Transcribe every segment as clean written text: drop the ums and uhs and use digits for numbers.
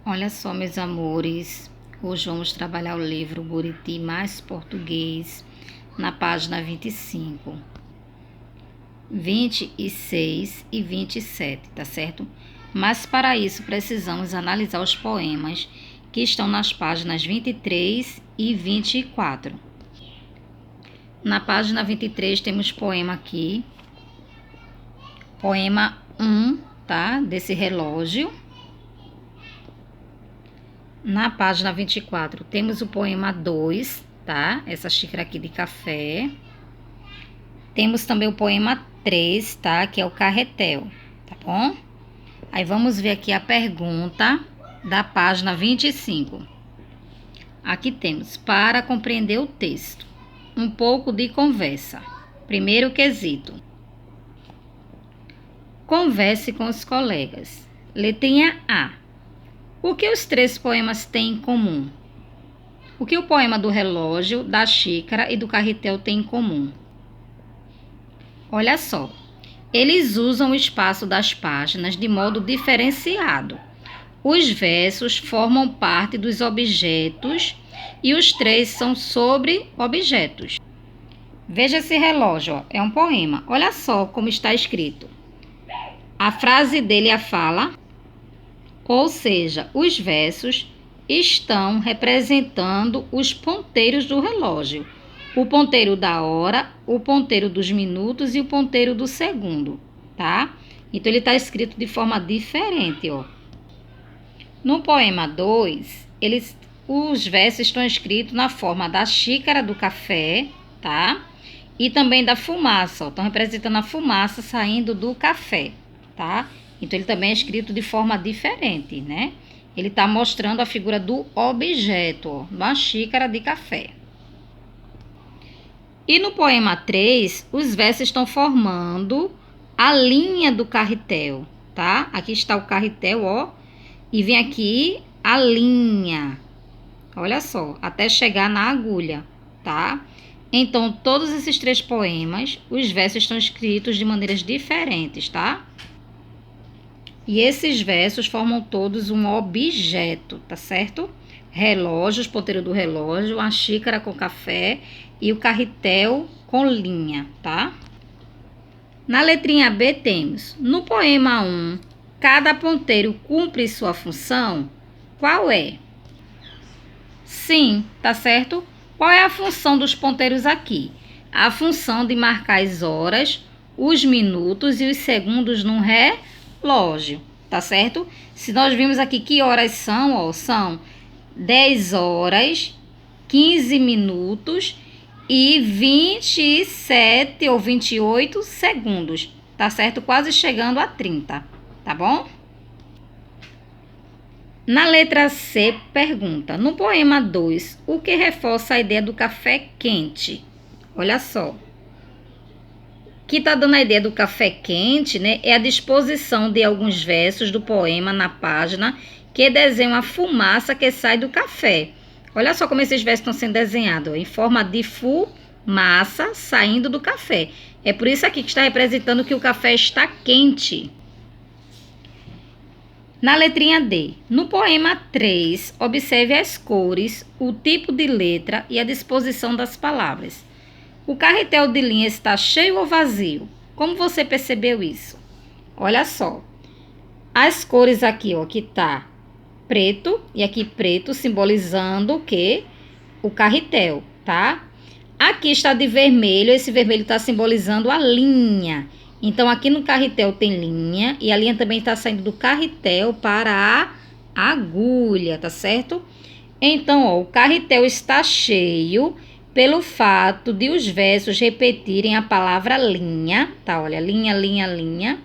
Olha só, meus amores, hoje vamos trabalhar o livro Buriti Mais Português, na página 25, 26 e 27, tá certo? Mas para isso precisamos analisar os poemas que estão nas páginas 23 e 24. Na página 23 temos poema aqui, poema 1, tá? Desse relógio. Na página 24 temos o poema 2, tá? Essa xícara aqui de café. Temos também o poema 3, tá? Que é o carretel, tá bom? Aí vamos ver aqui a pergunta da página 25. Aqui temos, para compreender o texto, um pouco de conversa. Primeiro quesito. Converse com os colegas. Letrinha A. O que os três poemas têm em comum? O que o poema do relógio, da xícara e do carretel tem em comum? Olha só, eles usam o espaço das páginas de modo diferenciado. Os versos formam parte dos objetos e os três são sobre objetos. Veja esse relógio, ó, é um poema. Olha só como está escrito. A frase dele é a fala. Ou seja, os versos estão representando os ponteiros do relógio. O ponteiro da hora, o ponteiro dos minutos e o ponteiro do segundo, tá? Então, ele está escrito de forma diferente, ó. No poema 2, os versos estão escritos na forma da xícara do café, tá? E também da fumaça, ó. Estão representando a fumaça saindo do café, tá? Então, ele também é escrito de forma diferente, né? Ele está mostrando a figura do objeto, ó, uma xícara de café. E no poema 3, os versos estão formando a linha do carretel, tá? Aqui está o carretel, ó, e vem aqui a linha. Olha só, até chegar na agulha, tá? Então, todos esses três poemas, os versos estão escritos de maneiras diferentes, tá? E esses versos formam todos um objeto, tá certo? Relógio, o ponteiro do relógio, a xícara com café e o carretel com linha, tá? Na letrinha B temos, no poema 1, cada ponteiro cumpre sua função? Qual é? Sim, tá certo? Qual é a função dos ponteiros aqui? A função de marcar as horas, os minutos e os segundos num relógio, tá certo? Se nós vimos aqui que horas são, ó, são 10 horas, 15 minutos e 27 ou 28 segundos, tá certo? Quase chegando a 30, tá bom? Na letra C, pergunta, no poema 2, o que reforça a ideia do café quente? Olha só. Que está dando a ideia do café quente, né? É a disposição de alguns versos do poema na página que desenham a fumaça que sai do café. Olha só como esses versos estão sendo desenhados, ó, em forma de fumaça saindo do café. É por isso aqui que está representando que o café está quente. Na letrinha D, no poema 3, observe as cores, o tipo de letra e a disposição das palavras. O carretel de linha está cheio ou vazio? Como você percebeu isso? Olha só. As cores aqui, ó, que tá preto e aqui preto, simbolizando o quê? O carretel, tá? Aqui está de vermelho, esse vermelho está simbolizando a linha. Então, aqui no carretel tem linha e a linha também está saindo do carretel para a agulha, tá certo? Então, ó, o carretel está cheio pelo fato de os versos repetirem a palavra linha, tá? Olha, linha, linha, linha.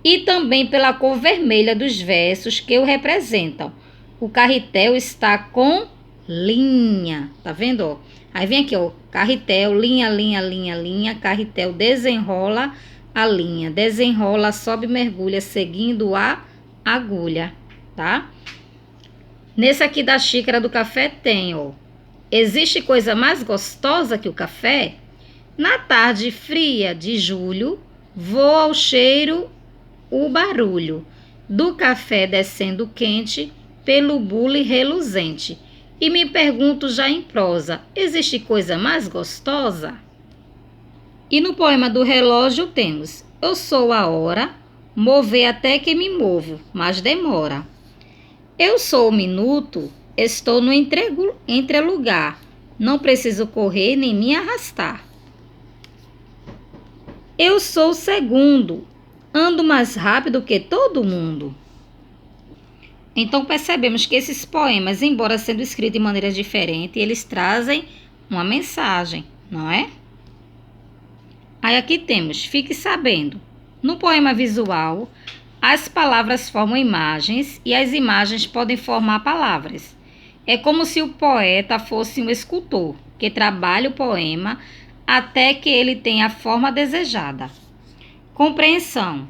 E também pela cor vermelha dos versos que o representam. O carretel está com linha, tá vendo, ó? Aí vem aqui, ó, carretel, linha, linha, linha, linha, carretel desenrola a linha, desenrola, sobe, mergulha, seguindo a agulha, tá? Nesse aqui da xícara do café tem, ó, existe coisa mais gostosa que o café? Na tarde fria de julho, voa o cheiro, o barulho do café descendo quente pelo bule reluzente. E me pergunto já em prosa, existe coisa mais gostosa? E no poema do relógio temos: eu sou a hora, mover até que me movo, mas demora. Eu sou o minuto, estou no entrelugar, não preciso correr nem me arrastar. Eu sou o segundo, ando mais rápido que todo mundo. Então percebemos que esses poemas, embora sendo escritos de maneira diferente, eles trazem uma mensagem, não é? Aí aqui temos, fique sabendo, no poema visual, as palavras formam imagens e as imagens podem formar palavras. É como se o poeta fosse um escultor, que trabalha o poema até que ele tenha a forma desejada. Compreensão.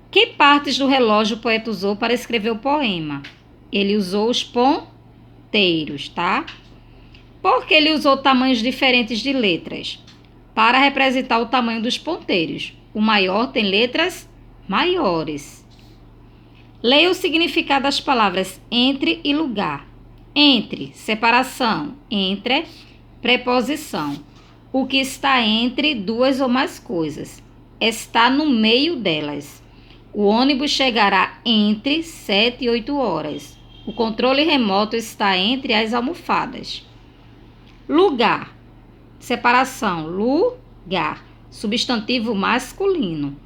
Que partes do relógio o poeta usou para escrever o poema? Ele usou os ponteiros, tá? Por que ele usou tamanhos diferentes de letras? Para representar o tamanho dos ponteiros. O maior tem letras maiores. Leia o significado das palavras entre e lugar. Entre, separação. Entre, preposição. O que está entre duas ou mais coisas. Está no meio delas. O ônibus chegará entre 7 e 8 horas. O controle remoto está entre as almofadas. Lugar. Separação. Lugar. Substantivo masculino.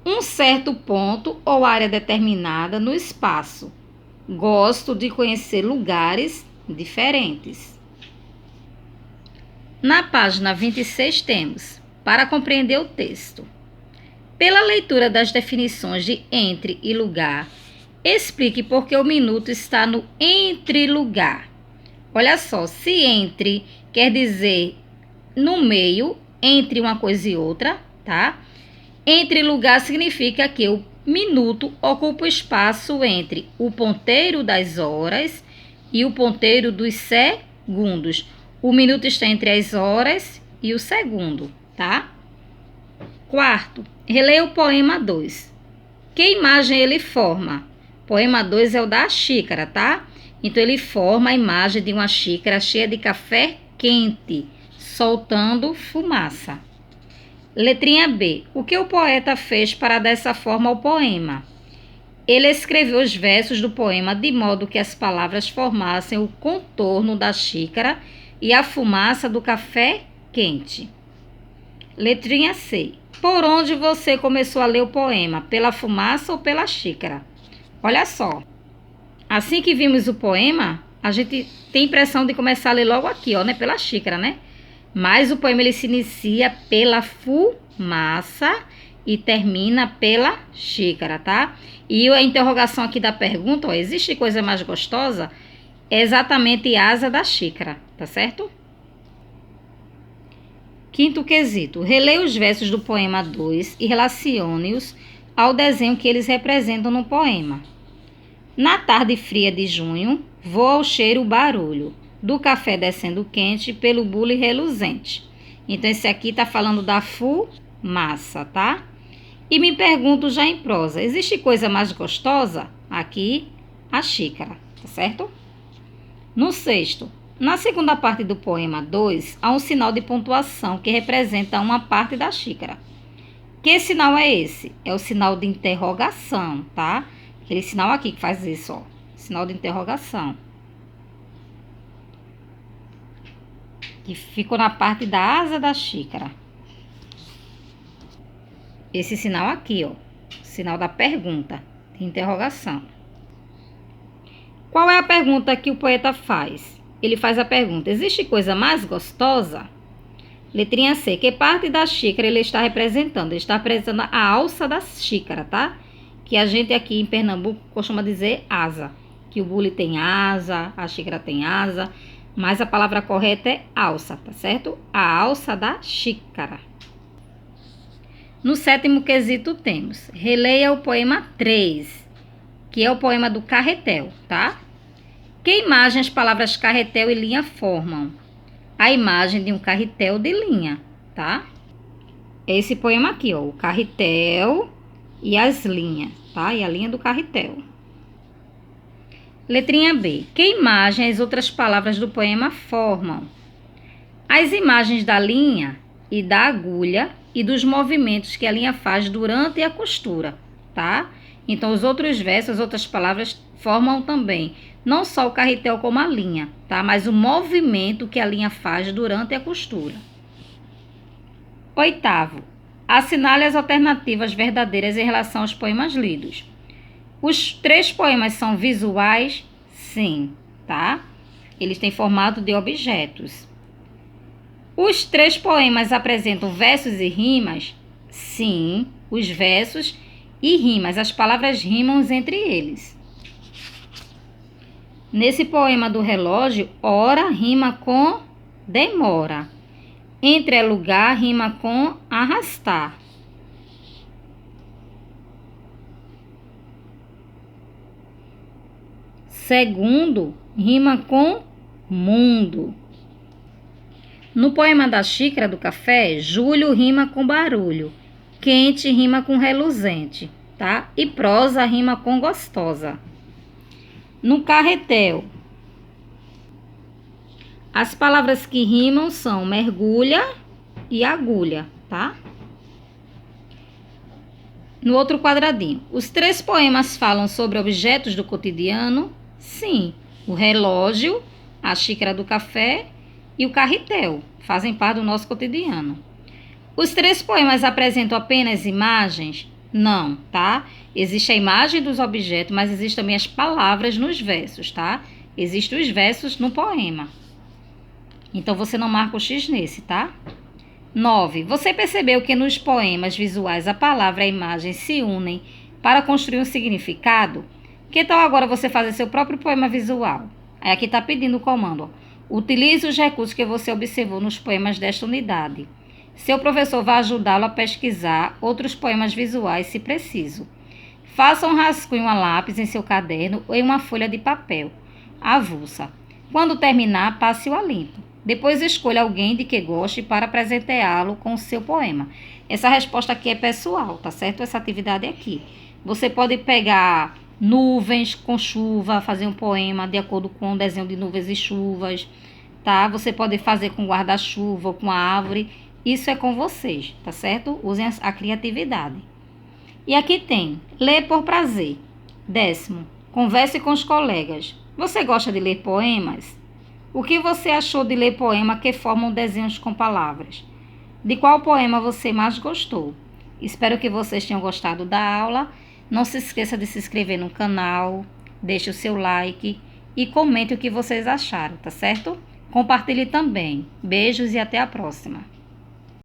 Um certo ponto ou área determinada no espaço. Gosto de conhecer lugares diferentes. Na página 26 temos, para compreender o texto. Pela leitura das definições de entre e lugar, explique por que o minuto está no entre-lugar. Olha só, se entre quer dizer no meio, entre uma coisa e outra, tá? Entre-lugar significa que o minuto ocupa o espaço entre o ponteiro das horas e o ponteiro dos segundos. O minuto está entre as horas e o segundo, tá? Quarto, releia o poema 2. Que imagem ele forma? Poema 2 é o da xícara, tá? Então, ele forma a imagem de uma xícara cheia de café quente, soltando fumaça. Letrinha B. O que o poeta fez para dar essa forma ao poema? Ele escreveu os versos do poema de modo que as palavras formassem o contorno da xícara e a fumaça do café quente. Letrinha C. Por onde você começou a ler o poema? Pela fumaça ou pela xícara? Olha só. Assim que vimos o poema, a gente tem a impressão de começar a ler logo aqui, ó, né? Pela xícara, né? Mas o poema ele se inicia pela fumaça e termina pela xícara, tá? E a interrogação aqui da pergunta, ó, existe coisa mais gostosa? É exatamente a asa da xícara, tá certo? Quinto quesito, releia os versos do poema 2 e relacione-os ao desenho que eles representam no poema. Na tarde fria de junho, voa o cheiro, o barulho do café descendo quente pelo bule reluzente. Então, esse aqui tá falando da fumaça, tá? E me pergunto já em prosa, existe coisa mais gostosa? Aqui, a xícara, tá certo? No sexto, na segunda parte do poema 2, há um sinal de pontuação que representa uma parte da xícara. Que sinal é esse? É o sinal de interrogação, tá? Aquele sinal aqui que faz isso, ó. Sinal de interrogação. Que ficou na parte da asa da xícara. Esse sinal aqui, ó. Sinal da pergunta, de interrogação. Qual é a pergunta que o poeta faz? Ele faz a pergunta, existe coisa mais gostosa? Letrinha C, que parte da xícara ele está representando? Ele está representando a alça da xícara, tá? Que a gente aqui em Pernambuco costuma dizer asa. Que o bule tem asa, a xícara tem asa, mas a palavra correta é alça, tá certo? A alça da xícara. No sétimo quesito temos, releia o poema 3, que é o poema do carretel, tá? Que imagem as palavras carretel e linha formam? A imagem de um carretel de linha, tá? Esse poema aqui, ó, o carretel e as linhas, tá? E a linha do carretel. Letrinha B. Que imagem as outras palavras do poema formam? As imagens da linha e da agulha e dos movimentos que a linha faz durante a costura, tá? Então, os outros versos, as outras palavras formam também não só o carretel como a linha, tá? Mas o movimento que a linha faz durante a costura. Oitavo. Assinale as alternativas verdadeiras em relação aos poemas lidos. Os 3 poemas são visuais? Sim, tá? Eles têm formato de objetos. Os 3 poemas apresentam versos e rimas? Sim, os versos e rimas. As palavras rimam entre eles. Nesse poema do relógio, hora rima com demora. Entre é lugar rima com arrastar. Segundo rima com mundo. No poema da xícara do café, Júlio rima com barulho, quente rima com reluzente, tá? E prosa rima com gostosa. No carretel, as palavras que rimam são mergulha e agulha, tá? No outro quadradinho, os 3 poemas falam sobre objetos do cotidiano? Sim, o relógio, a xícara do café e o carretel fazem parte do nosso cotidiano. Os 3 poemas apresentam apenas imagens? Não, tá? Existe a imagem dos objetos, mas existem também as palavras nos versos, tá? Existem os versos no poema. Então, você não marca o X nesse, tá? 9. Você percebeu que nos poemas visuais a palavra e a imagem se unem para construir um significado? Que tal agora você fazer seu próprio poema visual? Aí aqui está pedindo o comando, ó. Utilize os recursos que você observou nos poemas desta unidade. Seu professor vai ajudá-lo a pesquisar outros poemas visuais, se preciso. Faça um rascunho a lápis em seu caderno ou em uma folha de papel avulsa. Quando terminar, passe-o a limpo. Depois escolha alguém de que goste para presenteá-lo com o seu poema. Essa resposta aqui é pessoal, tá certo? Essa atividade aqui. Você pode pegar nuvens com chuva, fazer um poema de acordo com o desenho de nuvens e chuvas, tá? Você pode fazer com guarda-chuva ou com a árvore. Isso é com vocês, tá certo? Usem a criatividade. E aqui tem, ler por prazer. 10º, converse com os colegas. Você gosta de ler poemas? O que você achou de ler poema que formam desenhos com palavras? De qual poema você mais gostou? Espero que vocês tenham gostado da aula. Não se esqueça de se inscrever no canal, deixe o seu like e comente o que vocês acharam, tá certo? Compartilhe também. Beijos e até a próxima.